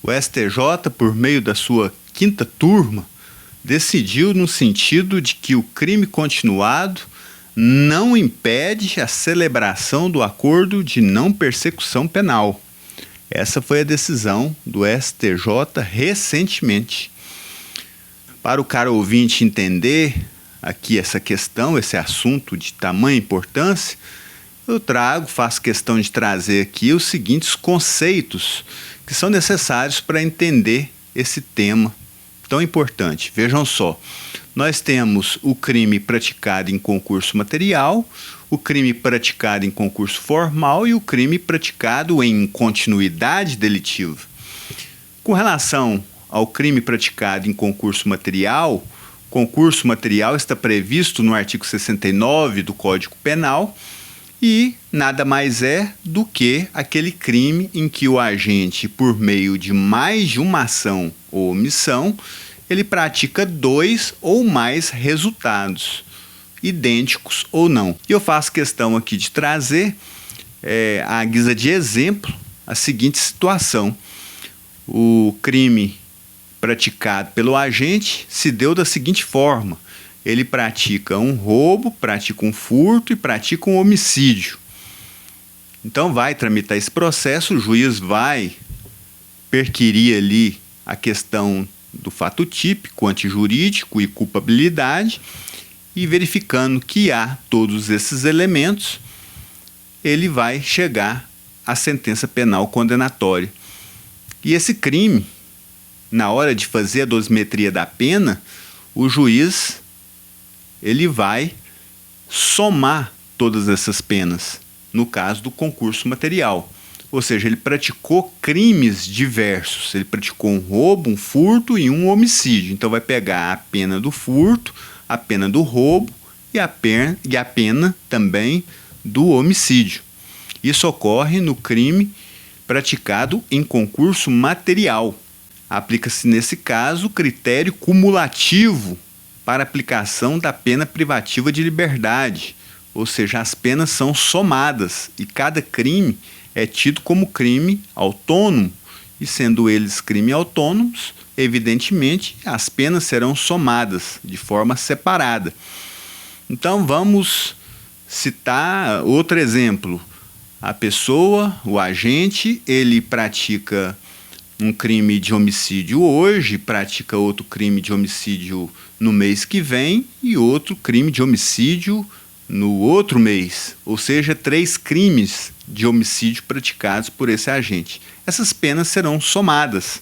O STJ, por meio da sua quinta turma, decidiu no sentido de que o crime continuado não impede a celebração do acordo de não persecução penal. Essa foi a decisão do STJ recentemente. Para o caro ouvinte entender aqui essa questão, esse assunto de tamanha importância, eu faço questão de trazer aqui os seguintes conceitos que são necessários para entender esse tema tão importante. Vejam só, nós temos o crime praticado em concurso material, o crime praticado em concurso formal e o crime praticado em continuidade delitiva. Com relação ao crime praticado em concurso material está previsto no artigo 69 do Código Penal e nada mais é do que aquele crime em que o agente, por meio de mais de uma ação ou omissão, ele pratica 2 ou mais resultados, idênticos ou não. E eu faço questão aqui de trazer, à guisa de exemplo, a seguinte situação. O crime praticado pelo agente se deu da seguinte forma: ele pratica um roubo, pratica um furto e pratica um homicídio. Então vai tramitar esse processo, o juiz vai perquirir ali a questão do fato típico, antijurídico e culpabilidade, e verificando que há todos esses elementos, ele vai chegar à sentença penal condenatória. E esse crime, na hora de fazer a dosimetria da pena, o juiz ele vai somar todas essas penas, no caso do concurso material. Ou seja, ele praticou crimes diversos, ele praticou um roubo, um furto e um homicídio. Então vai pegar a pena do furto, a pena do roubo e a pena também do homicídio. Isso ocorre no crime praticado em concurso material. Aplica-se nesse caso o critério cumulativo para aplicação da pena privativa de liberdade, ou seja, as penas são somadas e cada crime é tido como crime autônomo, e sendo eles crimes autônomos, evidentemente as penas serão somadas de forma separada. Então vamos citar outro exemplo. A pessoa, o agente, ele pratica um crime de homicídio hoje, pratica outro crime de homicídio no mês que vem e outro crime de homicídio no outro mês, ou seja, 3 crimes de homicídio praticados por esse agente. Essas penas serão somadas,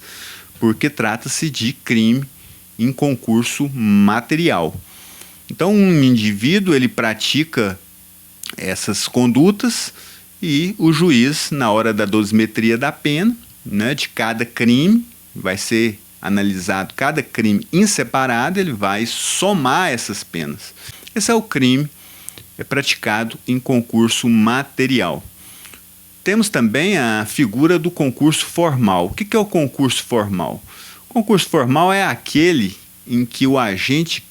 porque trata-se de crime em concurso material. Então, um indivíduo ele pratica essas condutas e o juiz, na hora da dosimetria da pena, de cada crime, vai ser analisado cada crime em separado, ele vai somar essas penas. Esse é o crime praticado em concurso material. Temos também a figura do concurso formal. O que é o concurso formal? O concurso formal é aquele em que o agente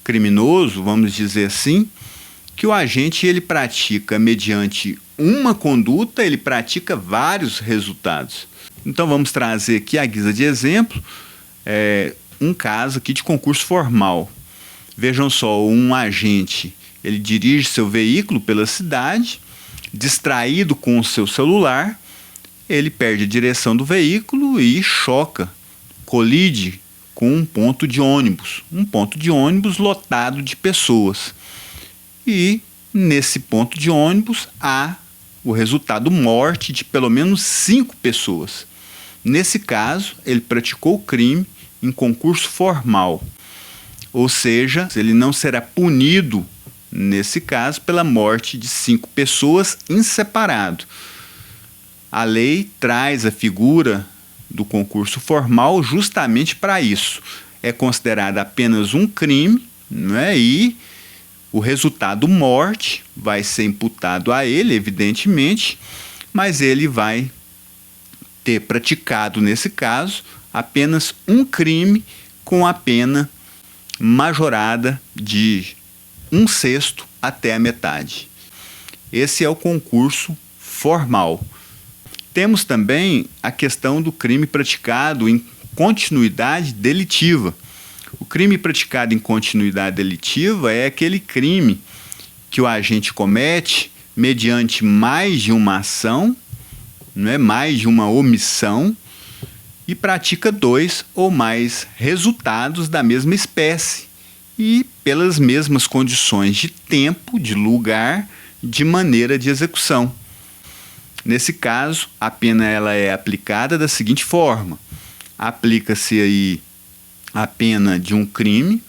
criminoso, vamos dizer assim, que o agente ele pratica mediante uma conduta, ele pratica vários resultados. Então vamos trazer aqui à guisa de exemplo um caso aqui de concurso formal. Vejam só, um agente ele dirige seu veículo pela cidade, distraído com o seu celular, ele perde a direção do veículo e colide com um ponto de ônibus lotado de pessoas. E nesse ponto de ônibus há o resultado morte de pelo menos 5 pessoas. Nesse caso, ele praticou o crime em concurso formal, ou seja, ele não será punido nesse caso pela morte de 5 pessoas em separado. A lei traz a figura do concurso formal justamente para isso. É considerado apenas um crime, e o resultado morte vai ser imputado a ele, evidentemente, mas ele vai ter praticado, nesse caso, apenas um crime com a pena majorada de 1/6 até a metade. Esse é o concurso formal. Temos também a questão do crime praticado em continuidade delitiva. O crime praticado em continuidade delitiva é aquele crime que o agente comete mediante mais de uma ação, não é, mais de uma omissão, e pratica 2 ou mais resultados da mesma espécie e pelas mesmas condições de tempo, de lugar, de maneira de execução. Nesse caso, a pena ela é aplicada da seguinte forma: aplica-se aí a pena de um crime,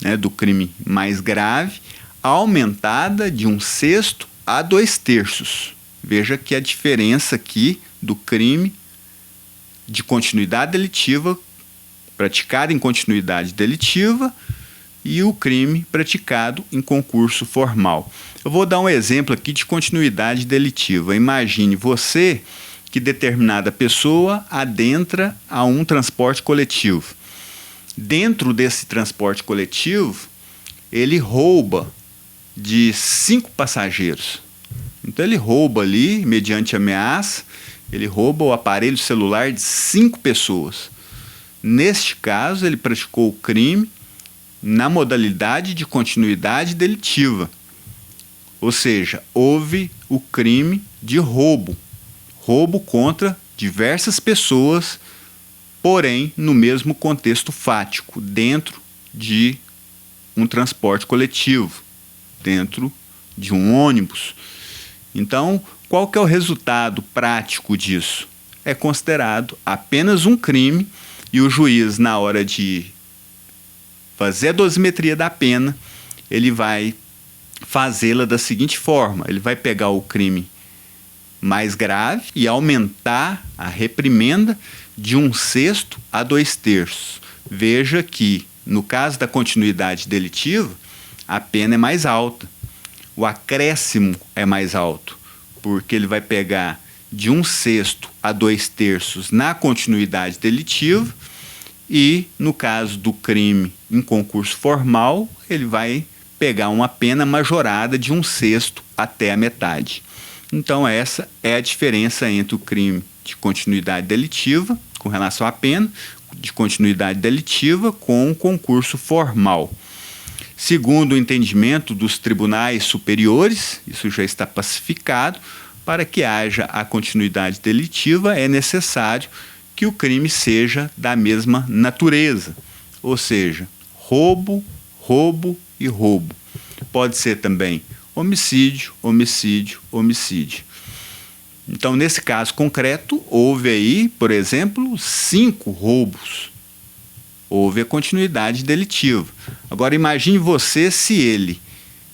né, do crime mais grave, aumentada de 1/6 a 2/3. Veja que a diferença aqui do crime de continuidade delitiva, praticado em continuidade delitiva, e o crime praticado em concurso formal. Eu vou dar um exemplo aqui de continuidade delitiva. Imagine você que determinada pessoa adentra a um transporte coletivo. Dentro desse transporte coletivo, ele rouba de 5 passageiros. Então ele rouba ali, mediante ameaça, ele rouba o aparelho celular de 5 pessoas. Neste caso, ele praticou o crime na modalidade de continuidade delitiva. Ou seja, houve o crime de roubo. Roubo contra diversas pessoas, porém no mesmo contexto fático, dentro de um transporte coletivo, dentro de um ônibus. Então, qual que é o resultado prático disso? É considerado apenas um crime e o juiz, na hora de fazer a dosimetria da pena, ele vai fazê-la da seguinte forma: ele vai pegar o crime mais grave e aumentar a reprimenda de 1/6 a 2/3. Veja que, no caso da continuidade delitiva, a pena é mais alta. O acréscimo é mais alto, porque ele vai pegar de 1/6 a 2/3 na continuidade delitiva e, no caso do crime em concurso formal, ele vai pegar uma pena majorada de 1/6 até a metade. Então essa é a diferença entre o crime de continuidade delitiva, com relação à pena, de continuidade delitiva com o concurso formal. Segundo o entendimento dos tribunais superiores, isso já está pacificado, para que haja a continuidade delitiva é necessário que o crime seja da mesma natureza, ou seja, roubo, roubo e roubo. Pode ser também homicídio, homicídio, homicídio. Então, nesse caso concreto, houve aí, por exemplo, 5 roubos. Houve a continuidade delitiva. Agora imagine você se ele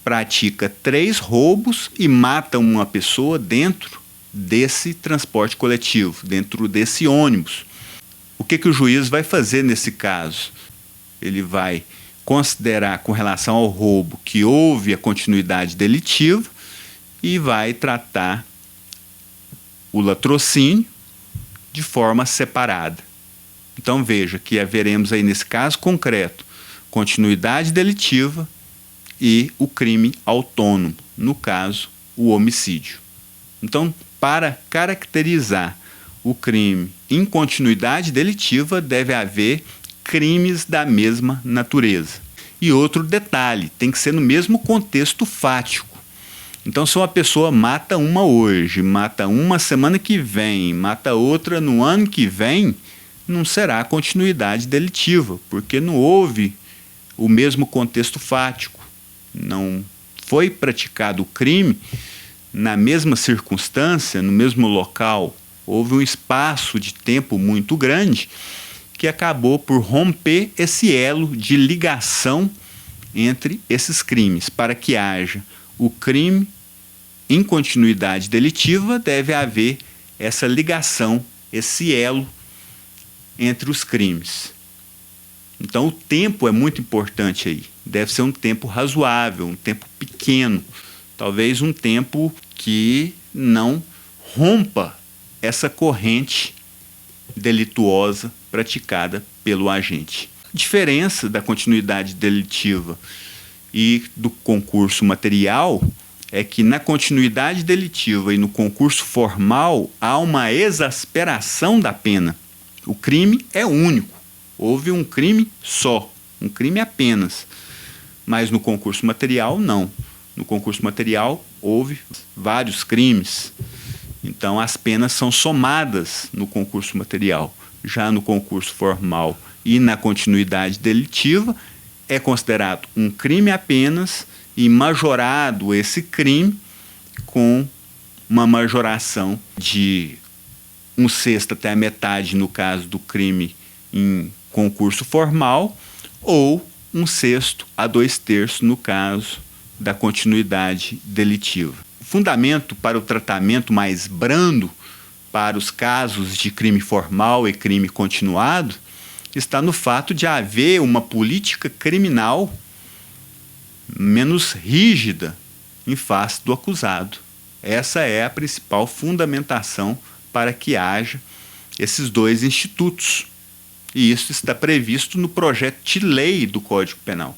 pratica 3 roubos e mata uma pessoa dentro desse transporte coletivo, dentro desse ônibus. O que o juiz vai fazer nesse caso? Ele vai considerar, com relação ao roubo, que houve a continuidade delitiva e vai tratar o latrocínio de forma separada. Então veja que haveremos aí nesse caso concreto continuidade delitiva e o crime autônomo, no caso o homicídio. Então, para caracterizar o crime em continuidade delitiva, deve haver crimes da mesma natureza. E outro detalhe, tem que ser no mesmo contexto fático. Então, se uma pessoa mata uma hoje, mata uma semana que vem, mata outra no ano que vem, não será continuidade delitiva, porque não houve o mesmo contexto fático. Não foi praticado o crime na mesma circunstância, no mesmo local. Houve um espaço de tempo muito grande que acabou por romper esse elo de ligação entre esses crimes. Para que haja o crime em continuidade delitiva, deve haver essa ligação, esse elo entre os crimes. Então o tempo é muito importante aí. Deve ser um tempo razoável, um tempo pequeno, talvez um tempo que não rompa essa corrente delituosa praticada pelo agente. A diferença da continuidade delitiva e do concurso material é que na continuidade delitiva e no concurso formal há uma exasperação da pena. O crime é único, houve um crime só, um crime apenas. Mas no concurso material, não. No concurso material houve vários crimes. Então as penas são somadas no concurso material. Já no concurso formal e na continuidade delitiva, é considerado um crime apenas e majorado esse crime com uma majoração de 1/6 até a metade no caso do crime em concurso formal ou 1/6 a 2/3 no caso da continuidade delitiva. O fundamento para o tratamento mais brando para os casos de crime formal e crime continuado está no fato de haver uma política criminal menos rígida em face do acusado. Essa é a principal fundamentação para que haja esses dois institutos. E isso está previsto no projeto de lei do Código Penal.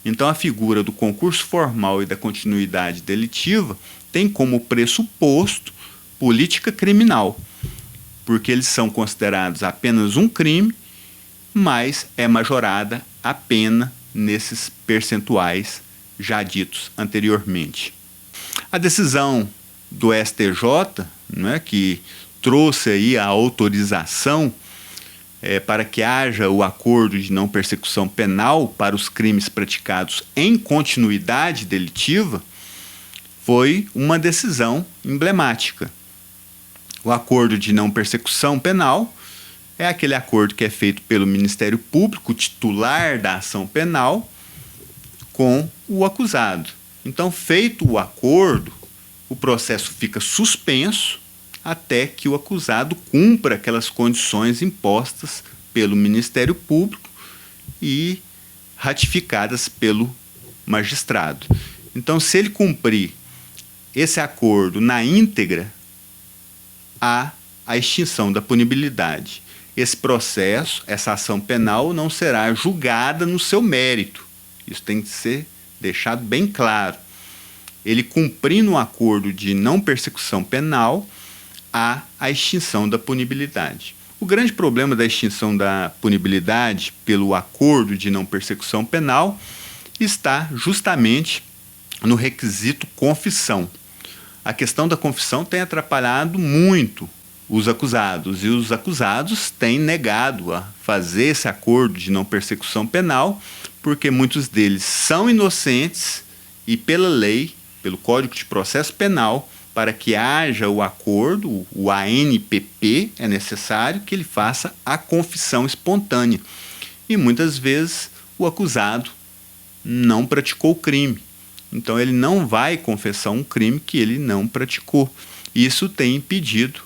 Então, a figura do concurso formal e da continuidade delitiva tem como pressuposto política criminal, porque eles são considerados apenas um crime, mas é majorada a pena nesses percentuais já ditos anteriormente. A decisão do STJ, né, que trouxe aí a autorização para que haja o acordo de não persecução penal para os crimes praticados em continuidade delitiva, foi uma decisão emblemática. O acordo de não persecução penal é aquele acordo que é feito pelo Ministério Público, titular da ação penal, com o acusado. Então, feito o acordo, o processo fica suspenso até que o acusado cumpra aquelas condições impostas pelo Ministério Público e ratificadas pelo magistrado. Então, se ele cumprir esse acordo na íntegra, há a extinção da punibilidade. Esse processo, essa ação penal, não será julgada no seu mérito. Isso tem que ser deixado bem claro. Ele cumprindo um acordo de não persecução penal, há a extinção da punibilidade. O grande problema da extinção da punibilidade pelo acordo de não persecução penal está justamente no requisito confissão. A questão da confissão tem atrapalhado muito os acusados, e os acusados têm negado a fazer esse acordo de não persecução penal, porque muitos deles são inocentes e pela lei, pelo Código de Processo Penal, para que haja o acordo, o ANPP, é necessário que ele faça a confissão espontânea. E muitas vezes o acusado não praticou o crime. Então ele não vai confessar um crime que ele não praticou. Isso tem impedido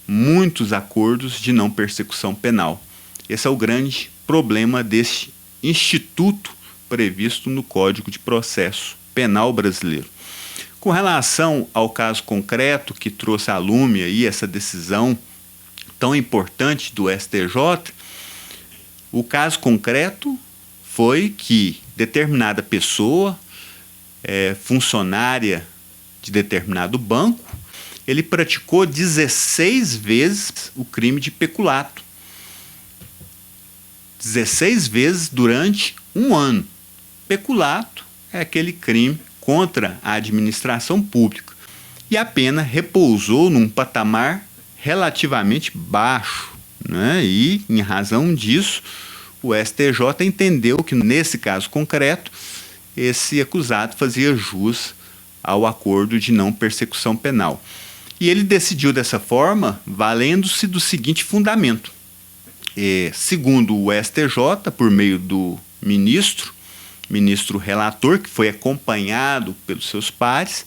muitos acordos de não persecução penal. Esse é o grande problema deste instituto previsto no Código de Processo Penal brasileiro. Com relação ao caso concreto que trouxe à lume aí essa decisão tão importante do STJ, o caso concreto foi que determinada pessoa, funcionária de determinado banco, ele praticou 16 vezes o crime de peculato. 16 vezes durante um ano. Peculato é aquele crime contra a administração pública. E a pena repousou num patamar relativamente baixo, né? E, em razão disso, o STJ entendeu que, nesse caso concreto, esse acusado fazia jus ao acordo de não persecução penal. E ele decidiu dessa forma, valendo-se do seguinte fundamento. Segundo o STJ, por meio do ministro relator, que foi acompanhado pelos seus pares,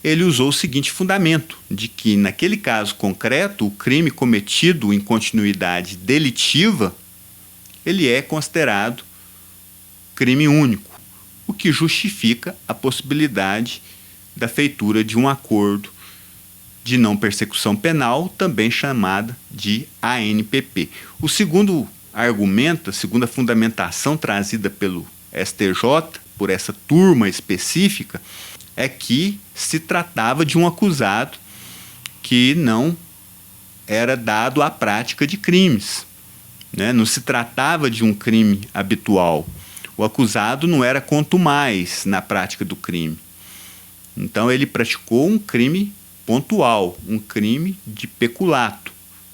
ele usou o seguinte fundamento, de que naquele caso concreto, o crime cometido em continuidade delitiva, ele é considerado crime único, o que justifica a possibilidade da feitura de um acordo de não persecução penal, também chamada de ANPP. O segundo argumento, a segunda fundamentação trazida pelo STJ, por essa turma específica é que se tratava de um acusado que não era dado à prática de crimes, né? Não se tratava de um crime habitual. O acusado não era contumaz na prática do crime. Então ele praticou um crime pontual, um crime de peculato.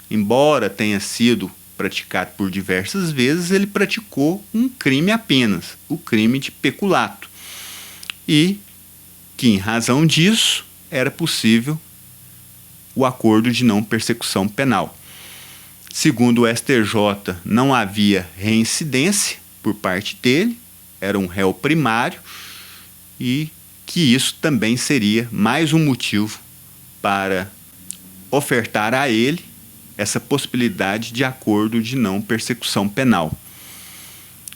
Embora tenha sido praticado por diversas vezes, ele praticou um crime apenas, o crime de peculato. E que, em razão disso, era possível o acordo de não persecução penal. Segundo o STJ, não havia reincidência por parte dele, era um réu primário, e que isso também seria mais um motivo para ofertar a ele essa possibilidade de acordo de não persecução penal.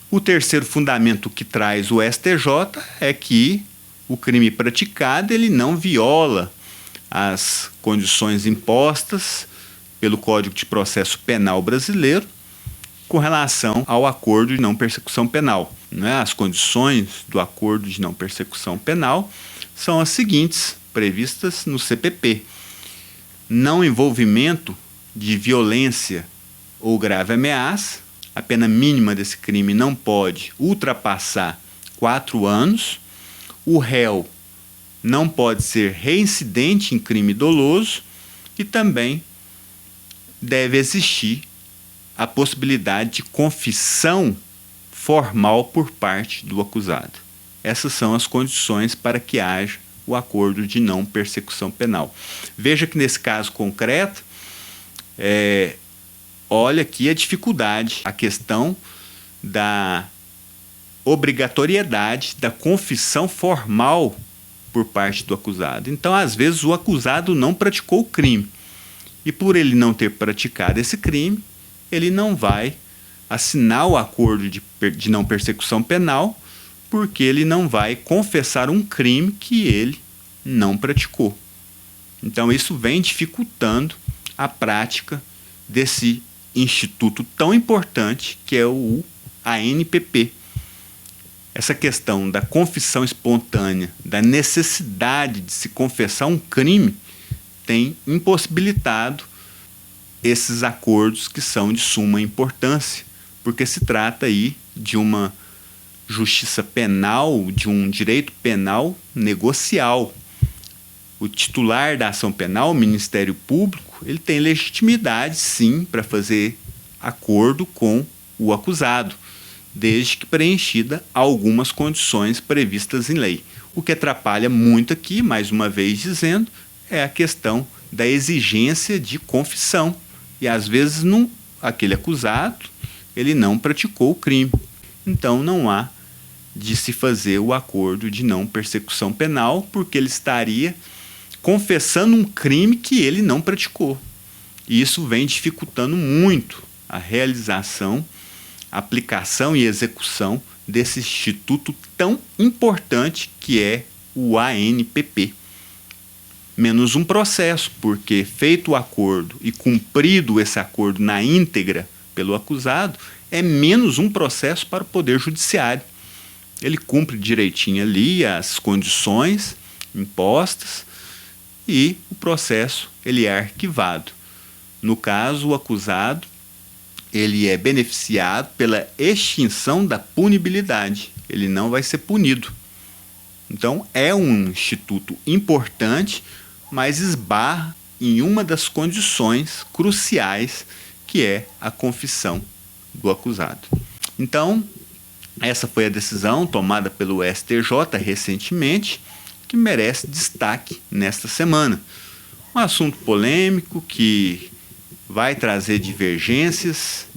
O terceiro fundamento que traz o STJ é que o crime praticado ele não viola as condições impostas pelo Código de Processo Penal brasileiro com relação ao acordo de não persecução penal. As condições do acordo de não persecução penal são as seguintes, previstas no CPP. Não envolvimento de violência ou grave ameaça, a pena mínima desse crime não pode ultrapassar 4 anos, o réu não pode ser reincidente em crime doloso e também deve existir a possibilidade de confissão formal por parte do acusado. Essas são as condições para que haja o acordo de não persecução penal. Veja que nesse caso concreto, olha aqui a dificuldade, a questão da obrigatoriedade da confissão formal por parte do acusado. Então, às vezes, o acusado não praticou o crime. E por ele não ter praticado esse crime, ele não vai assinar o acordo de não persecução penal, porque ele não vai confessar um crime que ele não praticou. Então, isso vem dificultando a prática desse instituto tão importante que é o ANPP. Essa questão da confissão espontânea, da necessidade de se confessar um crime, tem impossibilitado esses acordos que são de suma importância, porque se trata aí de uma justiça penal, de um direito penal negocial. O titular da ação penal, o Ministério Público, ele tem legitimidade, sim, para fazer acordo com o acusado, desde que preenchida algumas condições previstas em lei. O que atrapalha muito aqui, mais uma vez dizendo, é a questão da exigência de confissão. E às vezes aquele acusado ele não praticou o crime. Então não há de se fazer o acordo de não persecução penal, porque ele estaria confessando um crime que ele não praticou. E isso vem dificultando muito a realização, aplicação e execução desse instituto tão importante que é o ANPP. Menos um processo, porque feito o acordo e cumprido esse acordo na íntegra pelo acusado, é menos um processo para o Poder Judiciário. Ele cumpre direitinho ali as condições impostas e o processo ele é arquivado. No caso, o acusado ele é beneficiado pela extinção da punibilidade. Ele não vai ser punido. Então, é um instituto importante, mas esbarra em uma das condições cruciais, que é a confissão do acusado. Então, essa foi a decisão tomada pelo STJ recentemente, que merece destaque nesta semana. Um assunto polêmico que vai trazer divergências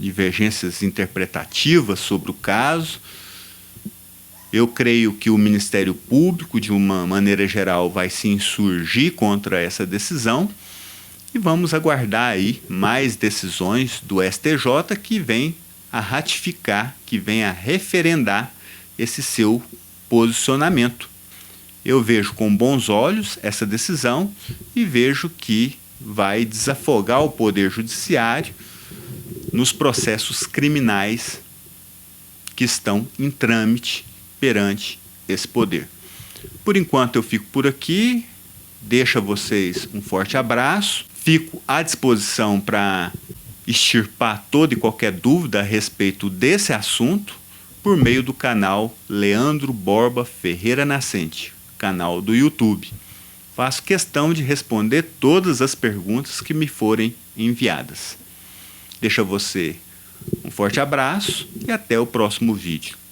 interpretativas sobre o caso. Eu creio que o Ministério Público, de uma maneira geral, vai se insurgir contra essa decisão e vamos aguardar aí mais decisões do STJ que vem a ratificar, que vem a referendar esse seu posicionamento. Eu vejo com bons olhos essa decisão e vejo que vai desafogar o Poder Judiciário nos processos criminais que estão em trâmite perante esse poder. Por enquanto eu fico por aqui, deixo a vocês um forte abraço, fico à disposição para extirpar toda e qualquer dúvida a respeito desse assunto por meio do canal Leandro Borba Ferreira Nascente, canal do YouTube. Faço questão de responder todas as perguntas que me forem enviadas. Deixo a você um forte abraço e até o próximo vídeo.